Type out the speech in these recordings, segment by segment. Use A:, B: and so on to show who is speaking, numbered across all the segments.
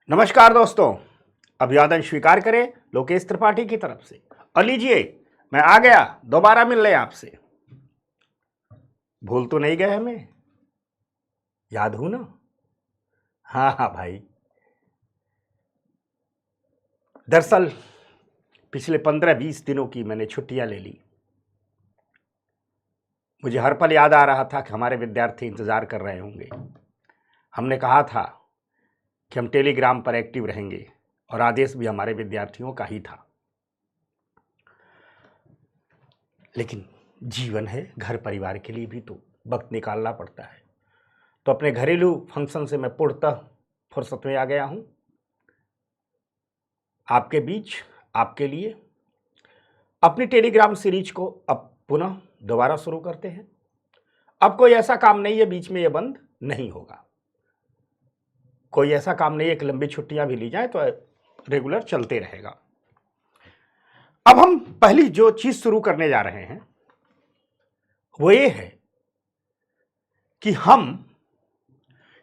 A: नमस्कार दोस्तों, अभिवादन स्वीकार करें लोकेश त्रिपाठी की तरफ से। और लीजिए, मैं आ गया दोबारा मिलने आपसे। भूल तो नहीं गए हमें? याद हूं ना? हाँ हाँ भाई। दरअसल पिछले 15-20 दिनों की मैंने छुट्टियां ले ली। मुझे हर पल याद आ रहा था कि हमारे विद्यार्थी इंतजार कर रहे होंगे। हमने कहा था कि हम टेलीग्राम पर एक्टिव रहेंगे और आदेश भी हमारे विद्यार्थियों का ही था। लेकिन जीवन है, घर परिवार के लिए भी तो वक्त निकालना पड़ता है। तो अपने घरेलू फंक्शन से मैं पूर्णतः फुर्सत में आ गया हूं। आपके बीच, आपके लिए अपनी टेलीग्राम सीरीज को अब पुनः दोबारा शुरू करते हैं। अब कोई ऐसा काम नहीं है बीच में ये बंद नहीं होगा। कोई ऐसा काम नहीं है कि लंबी छुट्टियां भी ली जाए तो रेगुलर चलते रहेगा। अब हम पहली जो चीज शुरू करने जा रहे हैं वो ये है कि हम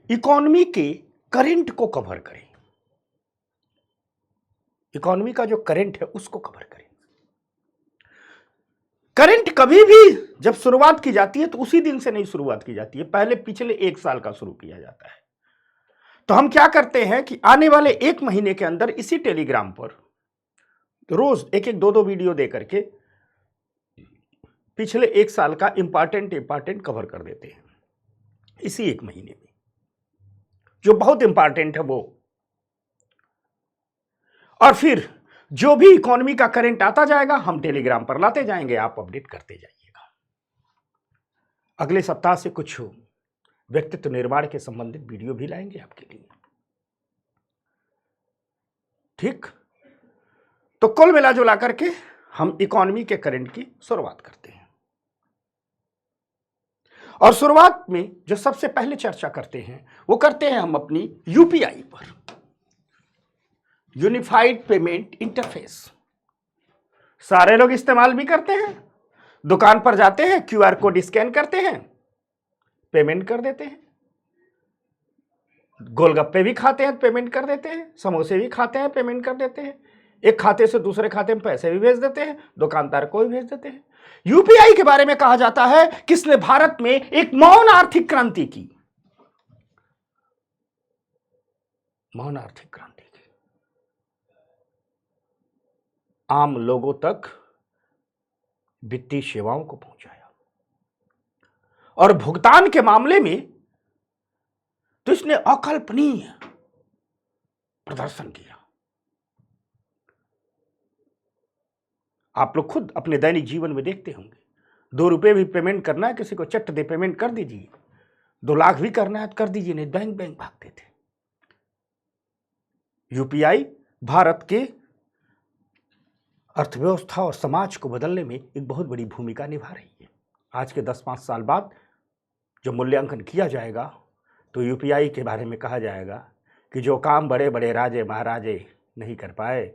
A: इकोनॉमी के करंट को कवर करें। इकोनॉमी का जो करंट है उसको कवर करें। करंट कभी भी जब शुरुआत की जाती है तो उसी दिन से नहीं शुरुआत की जाती है, पहले पिछले 1 साल का शुरू किया जाता है। तो हम क्या करते हैं कि आने वाले 1 महीने के अंदर इसी टेलीग्राम पर रोज 1-1, 2-2 वीडियो दे करके पिछले 1 साल का इंपॉर्टेंट कवर कर देते हैं इसी 1 महीने में, जो बहुत इंपॉर्टेंट है वो। और फिर जो भी इकोनॉमी का करंट आता जाएगा हम टेलीग्राम पर लाते जाएंगे, आप अपडेट करते जाइएगा। अगले सप्ताह से कुछ व्यक्तित्व निर्माण के संबंधित वीडियो भी लाएंगे आपके लिए, ठीक? तो कुल मिला जुला करके हम इकोनॉमी के करंट की शुरुआत करते हैं। और शुरुआत में जो सबसे पहले चर्चा करते हैं वो करते हैं हम अपनी यूपीआई पर, यूनिफाइड पेमेंट इंटरफेस। सारे लोग इस्तेमाल भी करते हैं। दुकान पर जाते हैं, क्यूआर कोड स्कैन करते हैं, पेमेंट कर देते हैं। गोलगप्पे भी खाते हैं, पेमेंट कर देते हैं। समोसे भी खाते हैं, पेमेंट कर देते हैं। एक खाते से दूसरे खाते में पैसे भी भेज देते हैं, दुकानदार को भी भेज देते हैं। यूपीआई के बारे में कहा जाता है किसने भारत में एक मौन आर्थिक क्रांति की। मौन आर्थिक क्रांति की, आम लोगों तक वित्तीय सेवाओं को पहुंचाया। और भुगतान के मामले में तो इसने अकल्पनीय प्रदर्शन किया। आप लोग खुद अपने दैनिक जीवन में देखते होंगे, 2 रुपए भी पेमेंट करना है, किसी को चट दे पेमेंट कर दीजिए, 2 लाख भी करना है तो कर दीजिए, नहीं बैंक भागते थे। यूपीआई भारत के अर्थव्यवस्था और समाज को बदलने में एक बहुत बड़ी भूमिका निभा रही है। आज के 10-5 साल बाद जो मूल्यांकन किया जाएगा तो यूपीआई के बारे में कहा जाएगा कि जो काम बड़े बड़े राजे महाराजे नहीं कर पाए,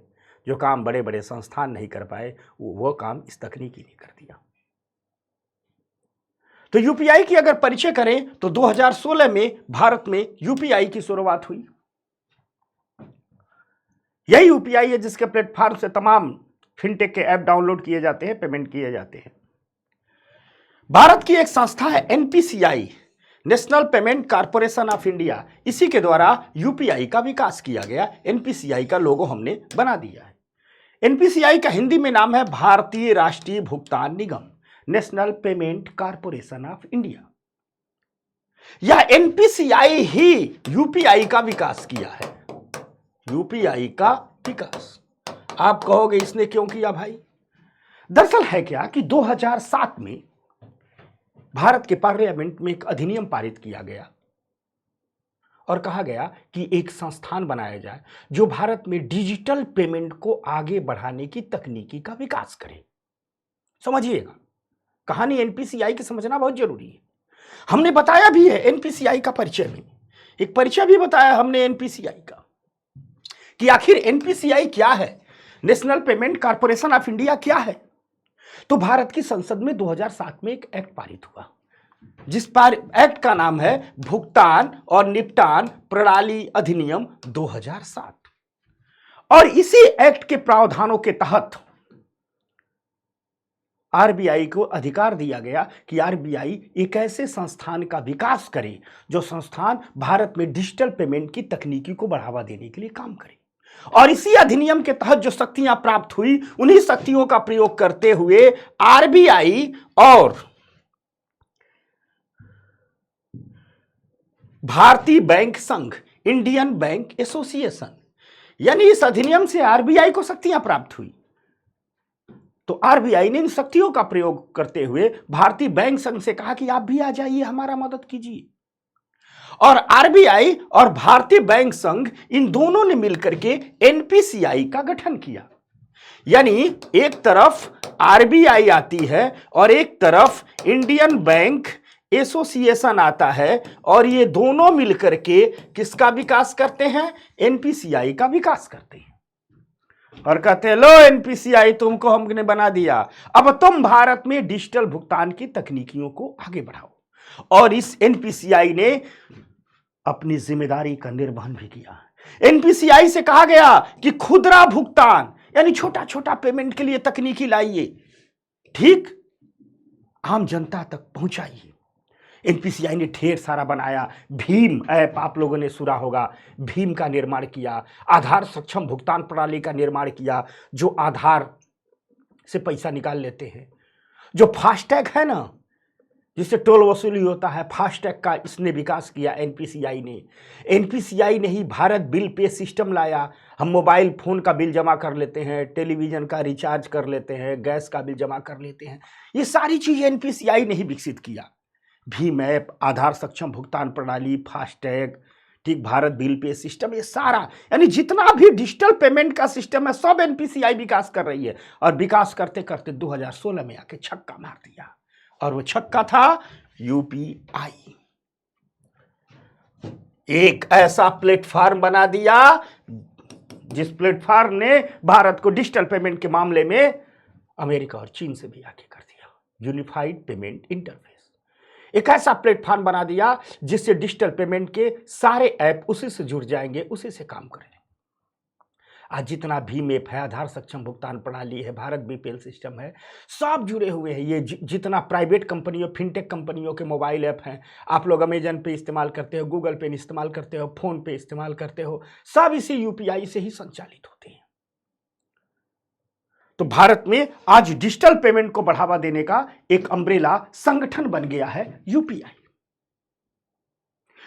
A: जो काम बड़े बड़े संस्थान नहीं कर पाए, वो काम इस तकनीकी ने कर दिया। तो यूपीआई की अगर परिचय करें तो 2016 में भारत में यूपीआई की शुरुआत हुई। यही यूपीआई है जिसके प्लेटफॉर्म से तमाम फिनटेक के ऐप डाउनलोड किए जाते हैं, पेमेंट किए जाते हैं। भारत की एक संस्था है NPCI, national Payment Corporation of India, इसी के द्वारा यूपीआई का विकास किया गया। एनपीसीआई का लोगो हमने बना दिया है। एनपीसीआई का हिंदी में नाम है भारतीय राष्ट्रीय भुगतान निगम, National Payment Corporation of India. यह एनपीसीआई ही यूपीआई का विकास किया है। यूपीआई का विकास आप कहोगे इसने क्यों किया भाई? दरअसल है क्या कि 2007 में भारत के पार्लियामेंट में एक अधिनियम पारित किया गया और कहा गया कि एक संस्थान बनाया जाए जो भारत में डिजिटल पेमेंट को आगे बढ़ाने की तकनीकी का विकास करे। समझिएगा, कहानी एनपीसीआई की समझना बहुत जरूरी है। हमने बताया भी है एनपीसीआई का परिचय में, एक परिचय भी बताया हमने एनपीसीआई का कि आखिर एनपीसीआई क्या है, national Payment Corporation of India क्या है। तो भारत की संसद में 2007 में एक एक्ट पारित हुआ जिस पर एक्ट का नाम है भुगतान और निपटान प्रणाली अधिनियम 2007। और इसी एक्ट के प्रावधानों के तहत आरबीआई को अधिकार दिया गया कि आरबीआई एक ऐसे संस्थान का विकास करे जो संस्थान भारत में डिजिटल पेमेंट की तकनीकी को बढ़ावा देने के लिए काम करे। और इसी अधिनियम के तहत जो शक्तियां प्राप्त हुई, उन्हीं शक्तियों का प्रयोग करते हुए आरबीआई और भारतीय बैंक संघ, इंडियन बैंक एसोसिएशन, यानी इस अधिनियम से आरबीआई को शक्तियां प्राप्त हुई। तो आरबीआई ने इन शक्तियों का प्रयोग करते हुए भारतीय बैंक संघ से कहा कि आप भी आ जाइए, हमारा मदद कीजिए। और आरबीआई और भारतीय बैंक संघ इन दोनों ने मिलकर के एनपीसीआई का गठन किया। यानी एक तरफ आरबीआई आती है और एक तरफ इंडियन बैंक एसोसिएशन आता है, और ये दोनों मिलकर के किसका विकास करते हैं? एनपीसीआई का विकास करते हैं। और कहते हैं लो एनपीसीआई तुमको हमने बना दिया, अब तुम भारत में डिजिटल भुगतान की तकनीकियों को आगे बढ़ाओ। और इस एनपीसीआई ने अपनी जिम्मेदारी का निर्वहन भी किया। एनपीसीआई से कहा गया कि खुदरा भुगतान यानी छोटा छोटा पेमेंट के लिए तकनीकी लाइए, ठीक, आम जनता तक पहुंचाइए। एनपीसीआई ने ढेर सारा बनाया। भीम ऐप आप लोगों ने सुना होगा, भीम का निर्माण किया। आधार सक्षम भुगतान प्रणाली का निर्माण किया, जो आधार से पैसा निकाल लेते हैं। जो फास्टैग है ना, जिससे टोल वसूली होता है, फास्टैग का इसने विकास किया एनपीसीआई ने। एनपीसीआई ने ही भारत बिल पे सिस्टम लाया। हम मोबाइल फोन का बिल जमा कर लेते हैं, टेलीविजन का रिचार्ज कर लेते हैं, गैस का बिल जमा कर लेते हैं। ये सारी चीजें एनपीसीआई ने ही विकसित किया। भीम ऐप, आधार सक्षम भुगतान प्रणाली, फास्टैग, ठीक, भारत बिल पे सिस्टम, ये सारा यानी जितना भी डिजिटल पेमेंट का सिस्टम है सब एनपीसीआई विकास कर रही है। और विकास करते करते 2016 में आके छक्का मार दिया, और वो छक्का था यूपीआई। एक ऐसा प्लेटफॉर्म बना दिया जिस प्लेटफॉर्म ने भारत को डिजिटल पेमेंट के मामले में अमेरिका और चीन से भी आगे कर दिया। यूनिफाइड पेमेंट इंटरफेस, एक ऐसा प्लेटफॉर्म बना दिया जिससे डिजिटल पेमेंट के सारे ऐप उसी से जुड़ जाएंगे, उसी से काम करेंगे। आज जितना भीम ऐप है, आधार सक्षम भुगतान प्रणाली है, भारत बीपीएल सिस्टम है, सब जुड़े हुए हैं। ये जितना प्राइवेट कंपनियों, फिनटेक कंपनियों के मोबाइल ऐप हैं, आप लोग अमेजन पे इस्तेमाल करते हो, गूगल पे इस्तेमाल करते हो, फोन पे इस्तेमाल करते हो, सब इसी यूपीआई से ही संचालित होते हैं। तो भारत में आज डिजिटल पेमेंट को बढ़ावा देने का एक अम्ब्रेला संगठन बन गया है यूपीआई।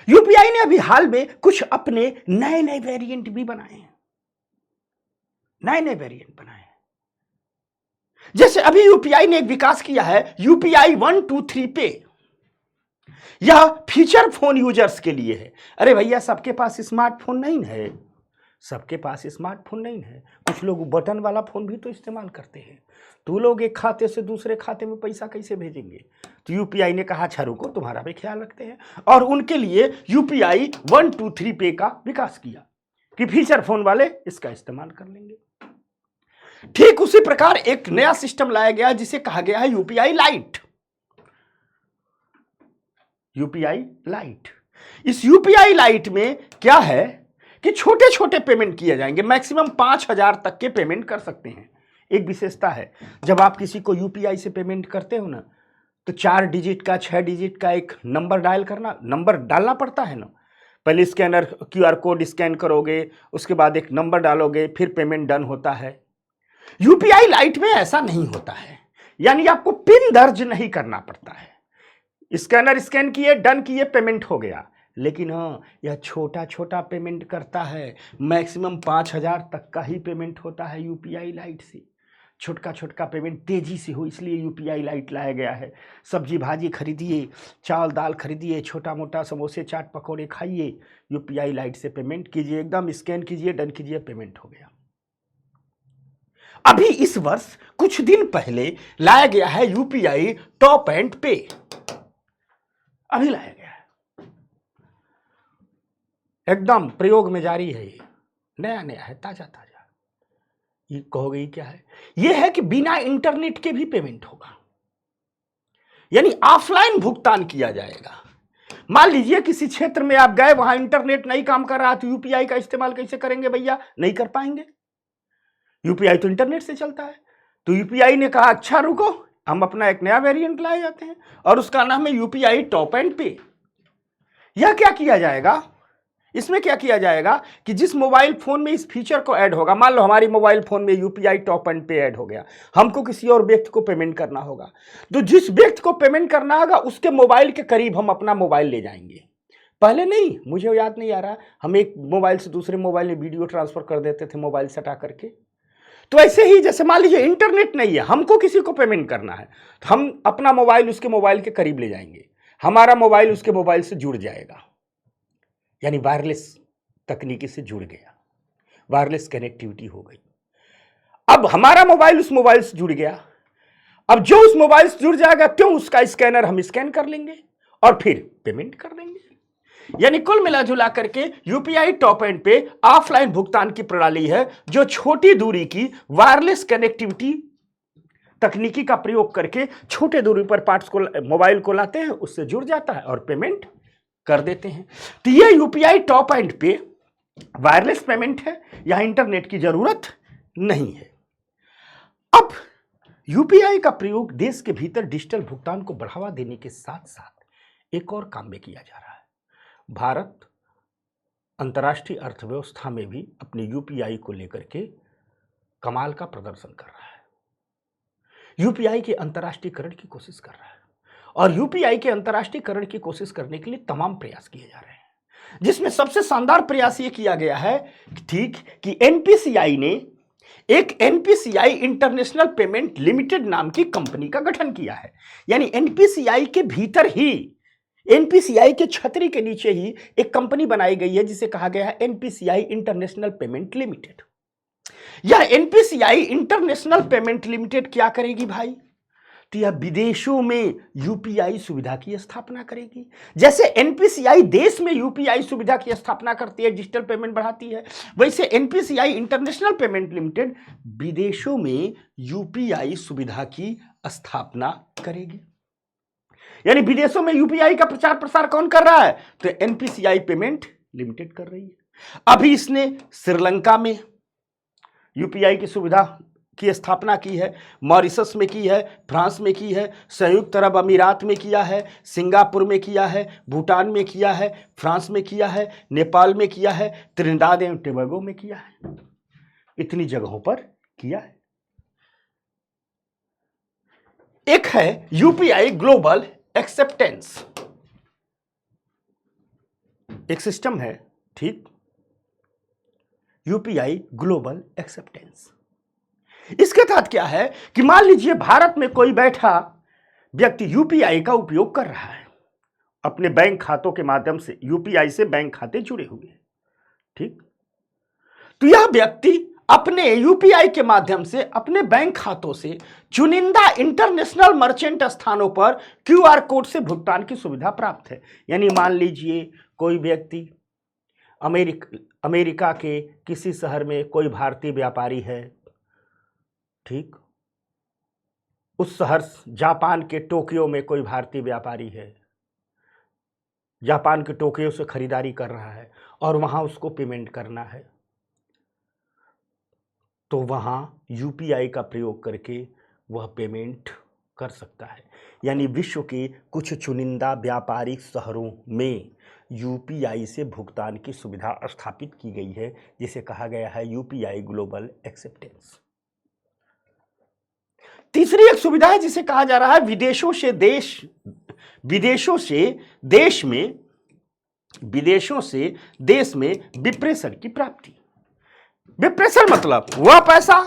A: यूपीआई ने अभी हाल में कुछ अपने नए नए वेरिएंट भी बनाए हैं, नए नए वेरिएंट बनाए हैं। जैसे अभी यूपीआई ने एक विकास किया है यूपीआई 123 पे। यह फीचर फोन यूजर्स के लिए है। अरे भैया, सबके पास स्मार्टफोन नहीं है, सबके पास स्मार्टफोन नहीं है। कुछ लोग बटन वाला फोन भी तो इस्तेमाल करते हैं। तो लोग एक खाते से दूसरे खाते में पैसा कैसे भेजेंगे? तो यूपीआई ने कहा अच्छा रुको, तुम्हारा भी ख्याल रखते हैं, और उनके लिए यूपीआई 123 पे का विकास किया कि फीचर फोन वाले इसका इस्तेमाल कर लेंगे। ठीक उसी प्रकार एक नया सिस्टम लाया गया जिसे कहा गया है यूपीआई लाइट। यूपीआई लाइट, इस यूपीआई लाइट में क्या है कि छोटे छोटे पेमेंट किए जाएंगे, मैक्सिमम 5,000 तक के पेमेंट कर सकते हैं। एक विशेषता है, जब आप किसी को यूपीआई से पेमेंट करते हो ना, तो 4 डिजिट का, 6 डिजिट का एक नंबर डालना पड़ता है ना। पहले स्कैनर क्यूआर कोड स्कैन करोगे, उसके बाद एक नंबर डालोगे, फिर पेमेंट डन होता है। यूपीआई लाइट में ऐसा नहीं होता है, यानी आपको पिन दर्ज नहीं करना पड़ता है। स्कैनर स्कैन किए, डन किए, पेमेंट हो गया। लेकिन हाँ, यह छोटा छोटा पेमेंट करता है, मैक्सिमम 5,000 तक का ही पेमेंट होता है यूपीआई लाइट से। छोटका छोटका पेमेंट तेजी से हो, इसलिए यूपीआई लाइट लाया गया है। सब्जी भाजी खरीदिए, चावल दाल खरीदिए, छोटा मोटा समोसे चाट पकौड़े खाइए, यूपीआई लाइट से पेमेंट कीजिए, एकदम स्कैन कीजिए, डन कीजिए, पेमेंट हो गया। अभी इस वर्ष कुछ दिन पहले लाया गया है यूपीआई टॉप एंड पे, अभी लाया गया है, एकदम प्रयोग में जारी है। ये नया नया है, ताजा ताजा। ये कहोगे क्या है? ये है कि बिना इंटरनेट के भी पेमेंट होगा। यानी ऑफलाइन भुगतान किया जाएगा। मान लीजिए किसी क्षेत्र में आप गए, वहां इंटरनेट नहीं काम कर रहा, तो यूपीआई का इस्तेमाल कैसे करेंगे भैया? नहीं कर पाएंगे। यूपीआई तो इंटरनेट से चलता है। तो यूपीआई ने कहा अच्छा रुको, हम अपना एक नया वेरिएंट लाए जाते हैं और उसका नाम है यूपीआई टॉप एंड पे। यह क्या किया जाएगा, इसमें क्या किया जाएगा कि जिस मोबाइल फोन में इस फीचर को ऐड होगा, मान लो हमारी मोबाइल फोन में यूपीआई टॉप एंड पे ऐड हो गया, हमको किसी और व्यक्ति को पेमेंट करना होगा, तो जिस व्यक्ति को पेमेंट करना होगा उसके मोबाइल के करीब हम अपना मोबाइल ले जाएंगे। पहले नहीं, मुझे याद नहीं आ रहा, हम एक मोबाइल से दूसरे मोबाइल में वीडियो ट्रांसफर कर देते थे मोबाइल से हटा करके। तो ऐसे ही जैसे मान लीजिए इंटरनेट नहीं है, हमको किसी को पेमेंट करना है, तो हम अपना मोबाइल उसके मोबाइल के करीब ले जाएंगे, हमारा मोबाइल उसके मोबाइल से जुड़ जाएगा, यानी वायरलेस तकनीकी से जुड़ गया, वायरलेस कनेक्टिविटी हो गई। अब हमारा मोबाइल उस मोबाइल से जुड़ गया, अब जो उस मोबाइल से जुड़ जाएगा क्यों, उसका स्कैनर हम स्कैन कर लेंगे और फिर पेमेंट कर देंगे। यानी कुल मिला जुला करके यूपीआई टॉप एंड पे ऑफलाइन भुगतान की प्रणाली है जो छोटी दूरी की वायरलेस कनेक्टिविटी तकनीकी का प्रयोग करके छोटे दूरी पर पार्ट्स को, मोबाइल को लाते हैं, उससे जुड़ जाता है और पेमेंट कर देते हैं। तो ये यूपीआई टॉप एंड पे वायरलेस पेमेंट है, यहां इंटरनेट की जरूरत नहीं है। अब यूपीआई का प्रयोग देश के भीतर डिजिटल भुगतान को बढ़ावा देने के साथ साथ एक और काम में किया जा रहा है। भारत अंतर्राष्ट्रीय अर्थव्यवस्था में भी अपने यूपीआई को लेकर के कमाल का प्रदर्शन कर रहा है। यूपीआई के अंतर्राष्ट्रीयकरण की कोशिश कर रहा है और यूपीआई के अंतर्राष्ट्रीयकरण की कोशिश करने के लिए तमाम प्रयास किए जा रहे हैं, जिसमें सबसे शानदार प्रयास ये किया गया है ठीक कि एनपीसीआई ने एक एनपीसीआई इंटरनेशनल पेमेंट लिमिटेड नाम की कंपनी का गठन किया है। यानी एनपीसीआई के भीतर ही, एनपीसीआई के छतरी के नीचे ही एक कंपनी बनाई गई है जिसे कहा गया है एनपीसीआई इंटरनेशनल पेमेंट लिमिटेड। यह एनपीसीआई इंटरनेशनल पेमेंट लिमिटेड क्या करेगी भाई? तो यह विदेशों में यूपीआई सुविधा की स्थापना करेगी। जैसे एनपीसीआई देश में यूपीआई सुविधा की स्थापना करती है, डिजिटल पेमेंट बढ़ाती है, वैसे एनपीसीआई इंटरनेशनल पेमेंट लिमिटेड विदेशों में यूपीआई सुविधा की स्थापना करेगी। यानी विदेशों में यूपीआई का प्रचार प्रसार कौन कर रहा है? तो एनपीसीआई पेमेंट लिमिटेड कर रही है। अभी इसने श्रीलंका में यूपीआई की सुविधा की स्थापना की है, मॉरिशस में की है, फ्रांस में की है, संयुक्त अरब अमीरात में किया है, सिंगापुर में किया है, भूटान में किया है, फ्रांस में किया है, नेपाल में किया है, त्रिनिदाद एवं टोबैगो में किया है। इतनी जगहों पर किया है। एक है यूपीआई ग्लोबल एक्सेप्टेंस, एक सिस्टम है ठीक, यूपीआई ग्लोबल एक्सेप्टेंस। इसके तहत क्या है कि मान लीजिए भारत में कोई बैठा व्यक्ति यूपीआई का उपयोग कर रहा है, अपने बैंक खातों के माध्यम से, यूपीआई से बैंक खाते जुड़े हुए हैं ठीक, तो यह व्यक्ति अपने यूपीआई के माध्यम से अपने बैंक खातों से चुनिंदा इंटरनेशनल मर्चेंट स्थानों पर क्यूआर कोड से भुगतान की सुविधा प्राप्त है। यानी मान लीजिए कोई व्यक्ति अमेरिका के किसी शहर में कोई भारतीय व्यापारी है ठीक, उस शहर जापान के टोक्यो में कोई भारतीय व्यापारी है, जापान के टोक्यो से खरीदारी कर रहा है और वहां उसको पेमेंट करना है, तो वहां यूपीआई का प्रयोग करके वह पेमेंट कर सकता है। यानी विश्व के कुछ चुनिंदा व्यापारिक शहरों में यूपीआई से भुगतान की सुविधा स्थापित की गई है, जिसे कहा गया है यूपीआई ग्लोबल एक्सेप्टेंस। तीसरी एक सुविधा है जिसे कहा जा रहा है विदेशों से देश में विप्रेषण की प्राप्ति। विप्रेषण मतलब वह पैसा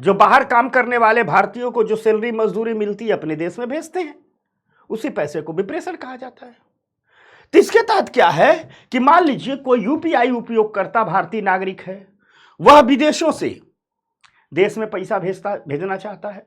A: जो बाहर काम करने वाले भारतीयों को जो सैलरी मजदूरी मिलती है अपने देश में भेजते हैं, उसी पैसे को विप्रेषण कहा जाता है। तो इसके तहत क्या है कि मान लीजिए कोई यूपीआई उपयोगकर्ता भारतीय नागरिक है, वह विदेशों से देश में पैसा भेजना चाहता है,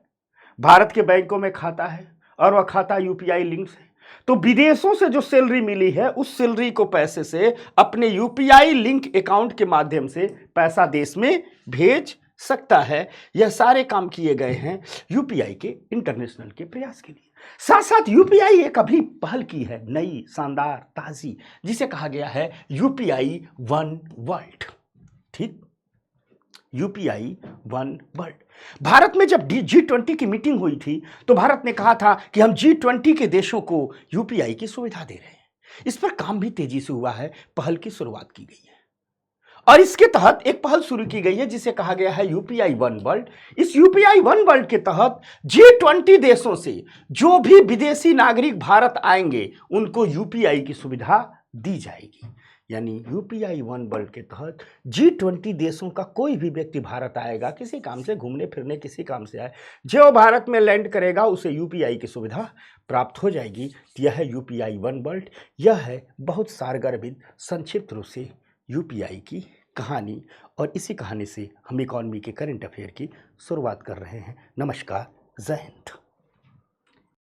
A: भारत के बैंकों में खाता है और वह खाता यूपीआई लिंक है, तो विदेशों से जो सैलरी मिली है उस सैलरी को पैसे से अपने यूपीआई लिंक अकाउंट के माध्यम से पैसा देश में भेज सकता है। यह सारे काम किए गए हैं यूपीआई के इंटरनेशनल के प्रयास के लिए। साथ साथ यूपीआई एक अभी पहल की है नई शानदार ताजी, जिसे कहा गया है यूपीआई वन वर्ल्ड। ठीक, यूपीआई वन वर्ल्ड। भारत में जब G20 की मीटिंग हुई थी तो भारत ने कहा था कि हम G20 के देशों को यूपीआई की सुविधा दे रहे हैं। इस पर काम भी तेजी से हुआ है, पहल की शुरुआत की गई है और इसके तहत एक पहल शुरू की गई है जिसे कहा गया है यूपीआई वन वर्ल्ड। इस यूपीआई वन वर्ल्ड के तहत G20 देशों से जो भी विदेशी नागरिक भारत आएंगे उनको यूपीआई की सुविधा दी जाएगी। यानी यूपीआई वन वर्ल्ड के तहत G20 देशों का कोई भी व्यक्ति भारत आएगा, किसी काम से घूमने फिरने, किसी काम से आए, जो भारत में लैंड करेगा उसे यूपीआई की सुविधा प्राप्त हो जाएगी। यह है यूपीआई वन वर्ल्ड। यह है बहुत सारगर्भित संक्षिप्त रूप से यूपीआई की कहानी और इसी कहानी से हम इकॉनमी के करंट अफेयर की शुरुआत कर रहे हैं। नमस्कार, जय हिंद।